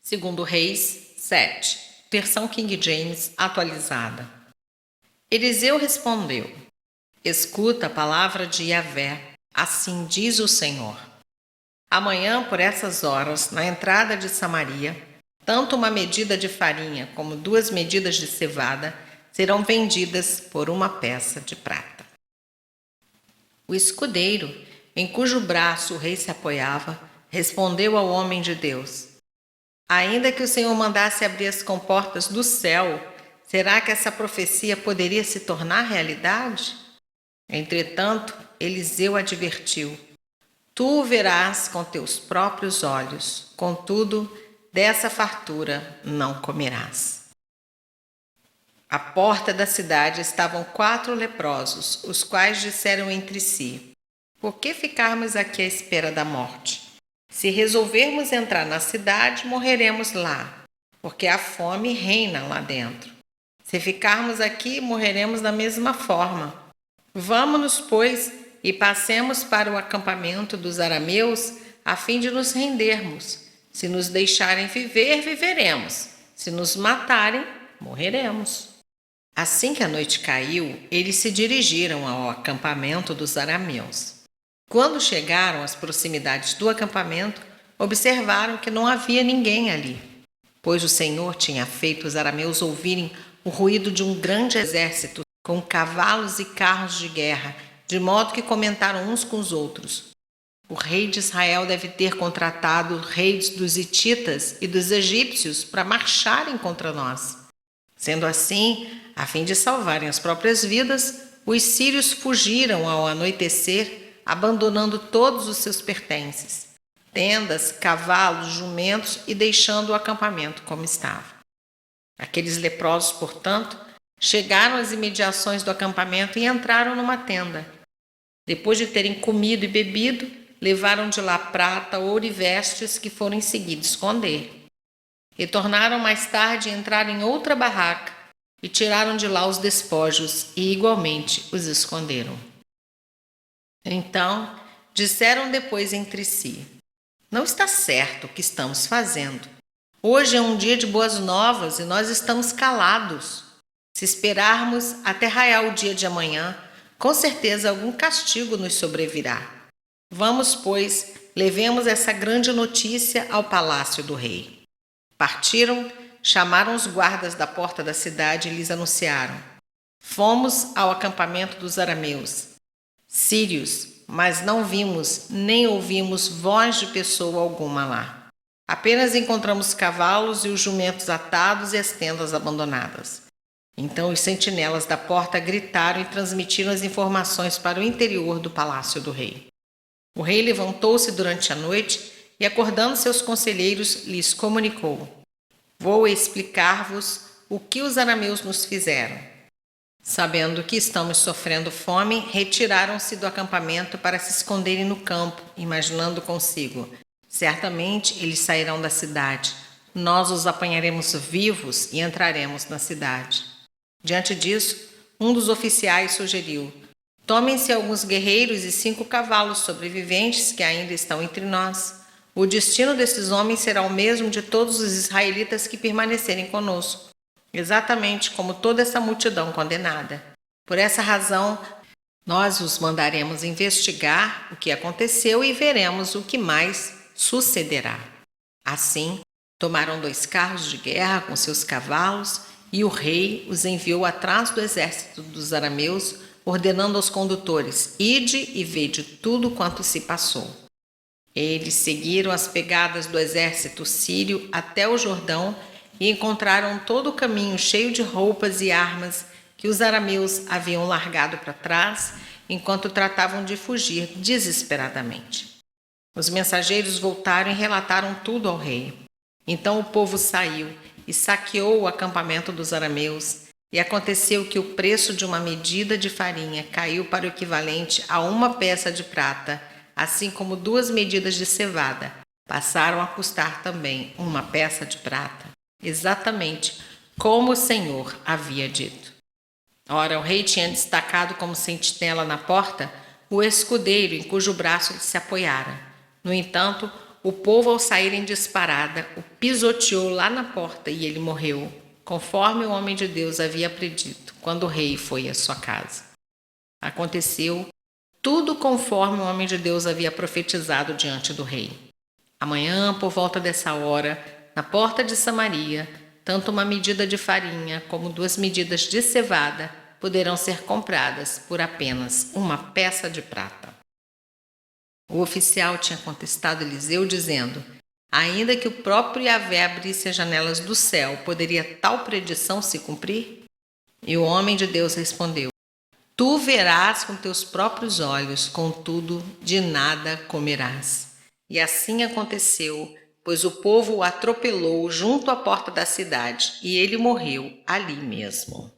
Segundo Reis 7, versão King James atualizada. Eliseu respondeu: Escuta a palavra de Yahvé, assim diz o Senhor. Amanhã, por essas horas, na entrada de Samaria, tanto uma medida de farinha como 2 medidas de cevada serão vendidas por uma peça de prata. O escudeiro, em cujo braço o rei se apoiava, respondeu ao homem de Deus: Ainda que o Senhor mandasse abrir as comportas do céu, será que essa profecia poderia se tornar realidade? Entretanto, Eliseu advertiu: Tu o verás com teus próprios olhos, contudo, dessa fartura não comerás. À porta da cidade estavam 4 leprosos, os quais disseram entre si: Por que ficarmos aqui à espera da morte? Se resolvermos entrar na cidade, morreremos lá, porque a fome reina lá dentro. Se ficarmos aqui, morreremos da mesma forma. Vamo-nos, pois, e passemos para o acampamento dos arameus, a fim de nos rendermos. Se nos deixarem viver, viveremos. Se nos matarem, morreremos. Assim que a noite caiu, eles se dirigiram ao acampamento dos arameus. Quando chegaram às proximidades do acampamento, observaram que não havia ninguém ali, pois o Senhor tinha feito os arameus ouvirem o ruído de um grande exército com cavalos e carros de guerra, de modo que comentaram uns com os outros: O rei de Israel deve ter contratado reis dos hititas e dos egípcios para marcharem contra nós. Sendo assim, a fim de salvarem as próprias vidas, os sírios fugiram ao anoitecer, abandonando todos os seus pertences, tendas, cavalos, jumentos e deixando o acampamento como estava. Aqueles leprosos, portanto, chegaram às imediações do acampamento e entraram numa tenda. Depois de terem comido e bebido, levaram de lá prata, ouro e vestes que foram em seguida esconder. Retornaram mais tarde e entraram em outra barraca e tiraram de lá os despojos e igualmente os esconderam. Então, disseram depois entre si: Não está certo o que estamos fazendo. Hoje é um dia de boas novas e nós estamos calados. Se esperarmos até raiar o dia de amanhã, com certeza algum castigo nos sobrevirá. Vamos, pois, levemos essa grande notícia ao palácio do rei. Partiram, chamaram os guardas da porta da cidade e lhes anunciaram: Fomos ao acampamento dos arameus, sírios, mas não vimos nem ouvimos voz de pessoa alguma lá. Apenas encontramos cavalos e os jumentos atados e as tendas abandonadas. Então os sentinelas da porta gritaram e transmitiram as informações para o interior do palácio do rei. O rei levantou-se durante a noite e, acordando seus conselheiros, lhes comunicou: Vou explicar-vos o que os arameus nos fizeram. Sabendo que estamos sofrendo fome, retiraram-se do acampamento para se esconderem no campo, imaginando consigo: certamente eles sairão da cidade. Nós os apanharemos vivos e entraremos na cidade. Diante disso, um dos oficiais sugeriu: Tomem-se alguns guerreiros e 5 cavalos sobreviventes que ainda estão entre nós. O destino desses homens será o mesmo de todos os israelitas que permanecerem conosco, exatamente como toda essa multidão condenada. Por essa razão, nós os mandaremos investigar o que aconteceu e veremos o que mais sucederá. Assim, tomaram 2 carros de guerra com seus cavalos e o rei os enviou atrás do exército dos arameus, ordenando aos condutores: Ide e vede tudo quanto se passou. Eles seguiram as pegadas do exército sírio até o Jordão e encontraram todo o caminho cheio de roupas e armas que os arameus haviam largado para trás enquanto tratavam de fugir desesperadamente. Os mensageiros voltaram e relataram tudo ao rei. Então o povo saiu e saqueou o acampamento dos arameus, e aconteceu que o preço de uma medida de farinha caiu para o equivalente a 1 peça de prata, assim como 2 medidas de cevada passaram a custar também 1 peça de prata, exatamente como o Senhor havia dito. Ora, o rei tinha destacado como sentinela na porta o escudeiro em cujo braço ele se apoiara. No entanto, O povo, ao sair em disparada, o pisoteou lá na porta e ele morreu, conforme o homem de Deus havia predito, quando o rei foi à sua casa. Aconteceu tudo conforme o homem de Deus havia profetizado diante do rei. Amanhã, por volta dessa hora, na porta de Samaria, tanto uma medida de farinha como 2 medidas de cevada poderão ser compradas por apenas uma peça de prata. O oficial tinha contestado Eliseu, dizendo: ainda que o próprio Yahvé abrisse as janelas do céu, poderia tal predição se cumprir? E o homem de Deus respondeu: tu verás com teus próprios olhos, contudo, de nada comerás. E assim aconteceu, pois o povo o atropelou junto à porta da cidade, e ele morreu ali mesmo.